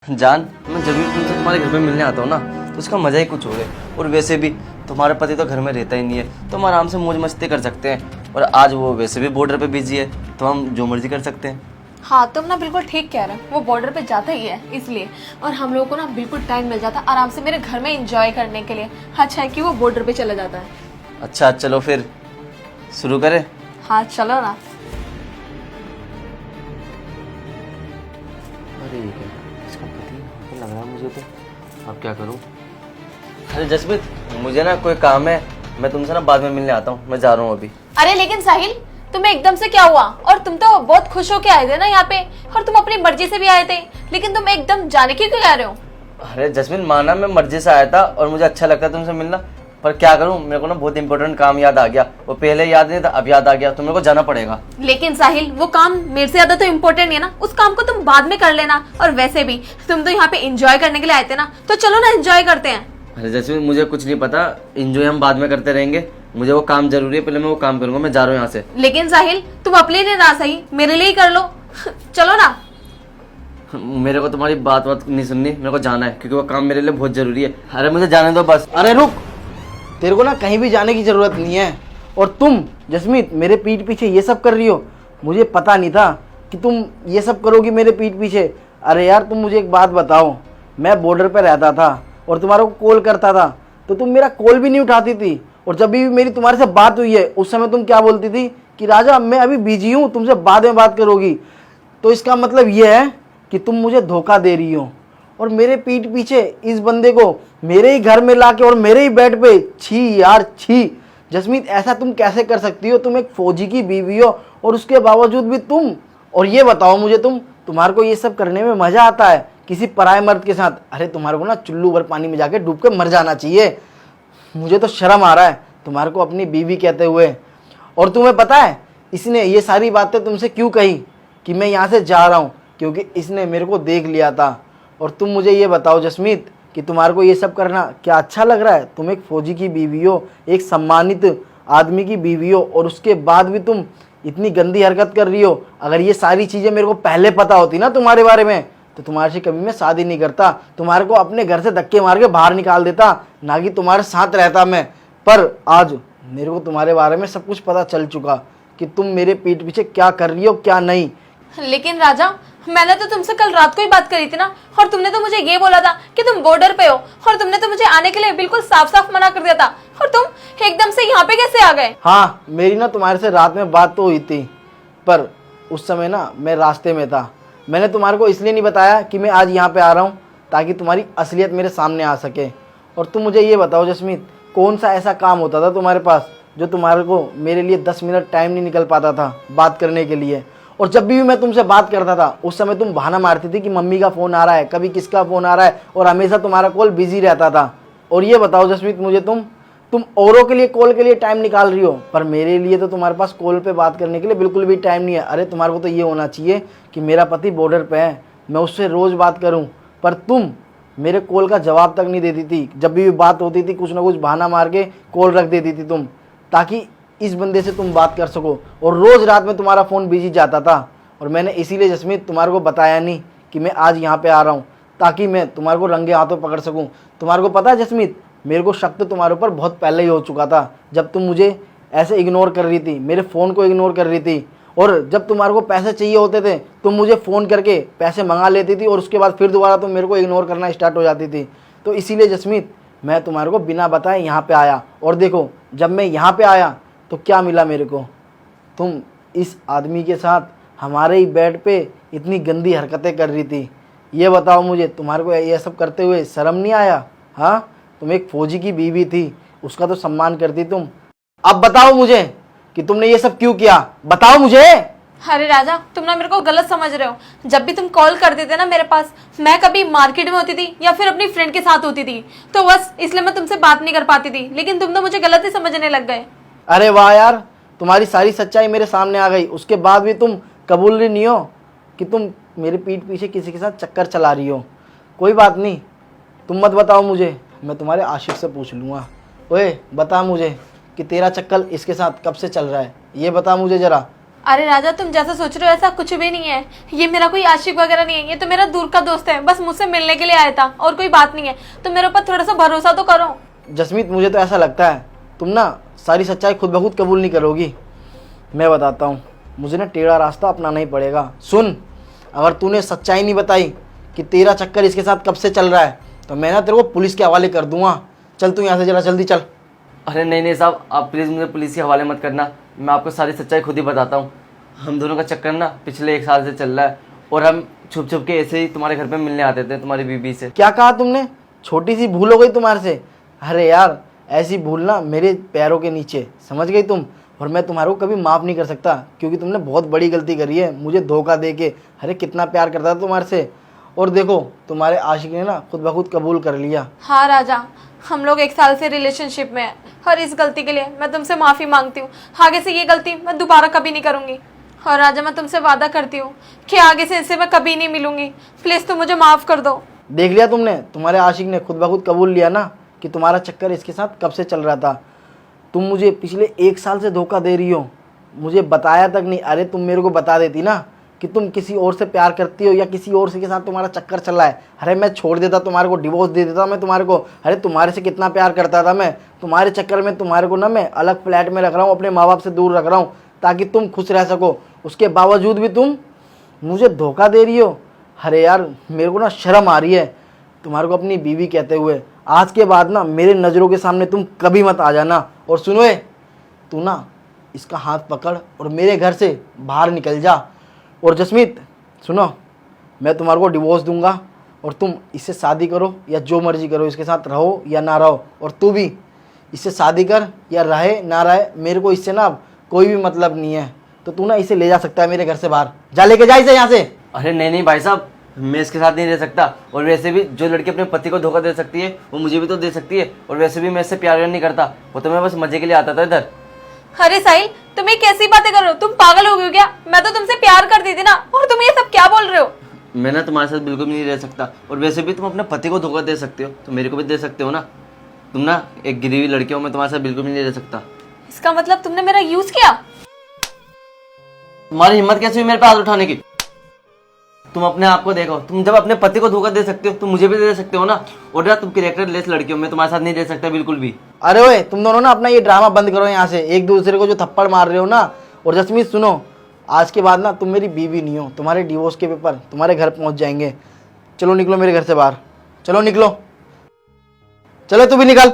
जान, मैं जब भी तुमसे तुम्हारे घर पे मिलने आता हूँ ना तो उसका मज़ा ही कुछ और है। और वैसे भी तुम्हारा पति तो घर में रहता ही नहीं है, तो हम आराम से मौज मस्ती कर सकते हैं। और आज वो वैसे भी बॉर्डर पे बिजी है, तो हम जो मर्जी कर सकते हैं। हाँ, तुम ना बिल्कुल ठीक कह रहे हो। वो बॉर्डर पे जाता ही है इसलिए, और हम लोगों को ना बिल्कुल टाइम मिल जाता आराम से मेरे घर में एंजॉय करने के लिए। अच्छा है कि वो बॉर्डर पे चला जाता है। अच्छा चलो फिर शुरू करें। हाँ चलो ना। अरे ये क्या, इसका पति यहाँ पे लग रहा है मुझे, तो अब क्या करूँ। अरे जसमीत, मुझे ना कोई काम है, मैं तुमसे ना बाद में मिलने आता हूँ, मैं जा रहा हूँ अभी। अरे लेकिन साहिल, तुम्हें एकदम से क्या हुआ? और तुम तो बहुत खुश होके आए थे ना यहाँ पे, और तुम अपनी मर्जी से भी आए थे, लेकिन तुम एकदम जाने की क्यों कह रहे हो? अरे जसमीन, माना मैं मर्जी से आया था और मुझे अच्छा लगता है तुमसे मिलना, पर क्या करूं, मेरे को ना बहुत इंपॉर्टेंट काम याद आ गया। वो पहले याद नहीं था, अब याद आ गया, तो मेरे को जाना पड़ेगा। लेकिन साहिल, वो काम मेरे से ज्यादा तो इम्पोर्टेंट है ना, उस काम को तुम बाद में कर लेना। और वैसे भी तुम तो यहाँ पे एंजॉय करने के लिए आए थे ना, तो चलो ना एंजॉय करते हैं। अरे जसमीन, मुझे कुछ नहीं पता, एंजॉय हम बाद में करते रहेंगे। मुझे वो काम जरूरी है, पहले मैं वो काम करूंगा। मैं जा रहा हूँ यहाँ से। लेकिन साहिल, तुम अपने लिए ना सही मेरे लिए ही कर लो। चलो ना। मेरे को तुम्हारी बात नहीं सुननी, मेरे को जाना है, क्योंकि वो काम मेरे लिए बहुत जरूरी है। अरे मुझे जाने दो बस। अरे रुक, तेरे को ना कहीं भी जाने की ज़रूरत नहीं है। और तुम जसमीत मेरे पीठ पीछे ये सब कर रही हो, मुझे पता नहीं था कि तुम ये सब करोगी मेरे पीठ पीछे। अरे यार, तुम मुझे एक बात बताओ, मैं बॉर्डर पे रहता था और तुम्हारे को कॉल करता था, तो तुम मेरा कॉल भी नहीं उठाती थी। और जब भी मेरी तुम्हारे से बात हुई है, उस समय तुम क्या बोलती थी कि राजा मैं अभी बिजी हूँ, तुमसे बाद में बात करोगी। तो इसका मतलब ये है कि तुम मुझे धोखा दे रही हो, और मेरे पीठ पीछे इस बंदे को मेरे ही घर में लाके और मेरे ही बेड पे। छी यार छी। जसमीत, ऐसा तुम कैसे कर सकती हो? तुम एक फौजी की बीवी हो और उसके बावजूद भी तुम। और ये बताओ मुझे, तुम्हारे को ये सब करने में मजा आता है किसी पराये मर्द के साथ? अरे तुम्हारे को ना चुल्लू भर पानी में जाके डूब के मर जाना चाहिए। मुझे तो शर्म आ रहा है तुम्हारे को अपनी बीवी कहते हुए। और तुम्हें पता है इसने ये सारी बातें तुमसे क्यों कही कि मैं यहाँ से जा रहा हूँ? क्योंकि इसने मेरे को देख लिया था। और तुम मुझे ये बताओ जसमीत कि तुम्हारे को ये सब करना क्या अच्छा लग रहा है? तुम एक फौजी की बीवी हो, एक सम्मानित आदमी की बीवी हो, और उसके बाद भी तुम इतनी गंदी हरकत कर रही हो। अगर ये सारी चीज़ें मेरे को पहले पता होती ना तुम्हारे बारे में, तो तुम्हारे से कभी मैं शादी नहीं करता, तुम्हारे को अपने घर से धक्के मार के बाहर निकाल देता, ना कि तुम्हारे साथ रहता मैं। पर आज मेरे को तुम्हारे बारे में सब कुछ पता चल चुका कि तुम मेरे पीठ पीछे क्या कर रही हो क्या नहीं। लेकिन राजा, मैंने तो तुमसे कल रात को ही बात करी थी ना, और तुमने तो मुझे ये बोला था कि तुम बॉर्डर पे हो, और तुमने तो मुझे आने के लिए बिल्कुल साफ साफ मना कर दिया था, और तुम एकदम से यहाँ पे कैसे आ गए? हाँ, मेरी ना तुम्हारे से रात में बात तो हुई थी, पर उस समय ना मैं रास्ते में था। मैंने तुम्हारे को इसलिए नहीं बताया कि मैं आज यहाँ पे आ रहा हूँ, ताकि तुम्हारी असलियत मेरे सामने आ सके। और तुम मुझे ये बताओ जसमीत, कौन सा ऐसा काम होता था तुम्हारे पास जो तुम्हारे को मेरे लिए 10 मिनट टाइम नहीं निकल पाता था बात करने के लिए? और जब भी मैं तुमसे बात करता था, उस समय तुम बहाना मारती थी कि मम्मी का फ़ोन आ रहा है, कभी किसका फ़ोन आ रहा है, और हमेशा तुम्हारा कॉल बिजी रहता था। और ये बताओ जसमीत मुझे, तुम औरों के लिए कॉल के लिए टाइम निकाल रही हो, पर मेरे लिए तो तुम्हारे पास कॉल पे बात करने के लिए बिल्कुल भी टाइम नहीं है। अरे तुम्हारे को तो ये होना चाहिए कि मेरा पति बॉर्डर पे है, मैं उससे रोज़ बात करूं, पर तुम मेरे कॉल का जवाब तक नहीं देती थी। जब भी बात होती थी, कुछ ना कुछ बहाना मार के कॉल रख देती थी तुम, ताकि इस बंदे से तुम बात कर सको। और रोज़ रात में तुम्हारा फ़ोन बिजी जाता था, और मैंने इसीलिए जसमीत तुम्हारे को बताया नहीं कि मैं आज यहाँ पे आ रहा हूँ, ताकि मैं तुम्हारे को रंगे हाथों पकड़ सकूँ। तुम्हारे को पता है जसमीत, मेरे को शक तो तुम्हारे ऊपर बहुत पहले ही हो चुका था, जब तुम मुझे ऐसे इग्नोर कर रही थी, मेरे फ़ोन को इग्नोर कर रही थी। और जब तुम्हारे को पैसे चाहिए होते थे, तुम मुझे फ़ोन करके पैसे मंगा लेती थी, और उसके बाद फिर दोबारा तुम मेरे को इग्नोर करना स्टार्ट हो जाती थी। तो इसीलिए जसमीत, मैं तुम्हारे को बिना बताए यहाँ पे आया। और देखो, जब मैं यहाँ पे आया तो क्या मिला मेरे को? तुम इस आदमी के साथ हमारे ही बेड पे इतनी गंदी हरकतें कर रही थी। ये बताओ मुझे, तुम्हारे को ये सब करते हुए शर्म नहीं आया? हाँ, तुम एक फौजी की बीवी थी, उसका तो सम्मान करती तुम। अब बताओ मुझे कि तुमने ये सब क्यों किया, बताओ मुझे। अरे राजा, तुम ना मेरे को गलत समझ रहे हो। जब भी तुम कॉल करते थे ना मेरे पास, मैं कभी मार्केट में होती थी या फिर अपनी फ्रेंड के साथ होती थी, तो बस इसलिए मैं तुमसे बात नहीं कर पाती थी। लेकिन तुम तो मुझे गलत ही समझने लग गए। अरे वाह यार, तुम्हारी सारी सच्चाई मेरे सामने आ गई। उसके बाद भी तुम कबूल नहीं हो कि तुम मेरे पीठ पीछे किसी के साथ चक्कर चला रही हो। कोई बात नहीं, तुम मत बताओ मुझे, मैं तुम्हारे आशिक से पूछ लूँगा। ओए बता मुझे कि तेरा चक्कर इसके साथ कब से चल रहा है, ये बता मुझे ज़रा। अरे राजा, तुम जैसा सोच रहे हो ऐसा कुछ भी नहीं है। ये मेरा कोई आशिक वगैरह नहीं है, ये तो मेरा दूर का दोस्त है, बस मुझसे मिलने के लिए आया था और कोई बात नहीं है। तुम मेरे ऊपर थोड़ा सा भरोसा तो करो। जसमीत, मुझे तो ऐसा लगता है तुम ना सारी सच्चाई खुद ब खुद कबूल नहीं करोगी। मैं बताता हूँ, मुझे ना टेढ़ा रास्ता अपनाना ही पड़ेगा। सुन, अगर तूने सच्चाई नहीं बताई कि तेरा चक्कर इसके साथ कब से चल रहा है, तो मैं ना तेरे को पुलिस के हवाले कर दूंगा। चल तू यहाँ से जरा जल्दी चल। अरे नहीं नहीं साहब, आप प्लीज़ मुझे पुलिस के हवाले मत करना। मैं आपको सारी सच्चाई खुद ही बताता हूँ। हम दोनों का चक्कर ना पिछले 1 साल से चल रहा है, और हम छुप छुप के ऐसे ही तुम्हारे घर पे मिलने आते थे तुम्हारी बीबी से। क्या कहा तुमने? छोटी सी भूल हो गई तुम्हारे से? अरे यार, ऐसी भूल ना मेरे पैरों के नीचे, समझ गई तुम? और मैं तुम्हारे को कभी माफ़ नहीं कर सकता, क्योंकि तुमने बहुत बड़ी गलती करी है मुझे धोखा दे के। अरे कितना प्यार करता था तुम्हारे से, और देखो तुम्हारे आशिक ने ना खुद ब खुद कबूल कर लिया। हाँ राजा, हम लोग 1 साल से रिलेशनशिप में हैं और इस गलती के लिए मैं तुमसे माफ़ी मांगती हूँ। आगे से ये गलती मैं दोबारा कभी नहीं करूँगी। और राजा, मैं तुमसे वादा करती हूँ कि आगे से इससे मैं कभी नहीं मिलूंगी। प्लीज़ तुम मुझे माफ़ कर दो। देख लिया तुमने, तुम्हारे आशिक ने खुद ब खुद कबूल लिया ना कि तुम्हारा चक्कर इसके साथ कब से चल रहा था। तुम मुझे पिछले 1 साल से धोखा दे रही हो, मुझे बताया तक नहीं। अरे तुम मेरे को बता देती ना कि तुम किसी और से प्यार करती हो या किसी और से के साथ तुम्हारा चक्कर चल रहा है। अरे मैं छोड़ देता तुम्हारे को, डिवोर्स दे देता मैं तुम्हारे को। अरे तुम्हारे से कितना प्यार करता था मैं। तुम्हारे चक्कर में तुम्हारे को ना मैं अलग फ्लैट में रख रहा हूँ, अपने माँ बाप से दूर रख रहा हूँ ताकि तुम खुश रह सको। उसके बावजूद भी तुम मुझे धोखा दे रही हो। अरे यार, मेरे को ना शर्म आ रही है तुम्हारे को अपनी बीवी कहते हुए। आज के बाद ना मेरे नज़रों के सामने तुम कभी मत आ जाना। और सुनो, तू ना इसका हाथ पकड़ और मेरे घर से बाहर निकल जा। और जसमीत सुनो, मैं तुम्हारे को डिवोर्स दूंगा और तुम इससे शादी करो या जो मर्जी करो, इसके साथ रहो या ना रहो। और तू भी इससे शादी कर या रहे ना रहे, मेरे को इससे ना कोई भी मतलब नहीं है। तो तू ना इसे ले जा सकता है मेरे घर से बाहर, जा लेके जा इसे यहाँ से। अरे नहीं नहीं भाई साहब, मैं इसके साथ नहीं रह सकता। और वैसे भी जो लड़की अपने पति को धोखा दे सकती है वो मुझे भी तो दे सकती है। और वैसे भी मैं इससे प्यार नहीं करता, वो तो मैं बस मजे के लिए आता था इधर। अरे साहिल, तुम ये कैसी बातें कर रहे हो? तुम पागल हो गए हो क्या? मैं तो तुमसे प्यार करती थी ना, और तुम ये सब क्या बोल रहे हो? मैं ना तुम्हारे साथ बिल्कुल भी नहीं रह सकता। और वैसे भी तुम अपने पति को धोखा दे सकते हो तो मेरे को भी दे सकते हो ना। तुम ना एक गिरी हुई लड़की हो, मैं तुम्हारे साथ बिल्कुल भी नहीं रह सकता। इसका मतलब तुमने मेरा यूज किया? तुम्हारी हिम्मत कैसे हुई मेरे पे हाथ उठाने की? तुम अपने आप को देखो, तुम जब अपने पति को धोखा दे सकते हो तो मुझे भी दे सकते हो ना। और यार तुम कैरेक्टर लेस लड़की हो, मैं तुम्हारे साथ नहीं रह सकता बिल्कुल भी। अरे ओए, तुम दोनों ना अपना ये ड्रामा बंद करो यहाँ से, एक दूसरे को जो थप्पड़ मार रहे हो ना। और जसमीत सुनो, आज के बाद ना तुम मेरी बीवी नहीं हो, तुम्हारे डिवोर्स के पेपर तुम्हारे घर पहुँच जाएंगे। चलो निकलो मेरे घर से बाहर, चलो निकलो, चलो तू भी निकल।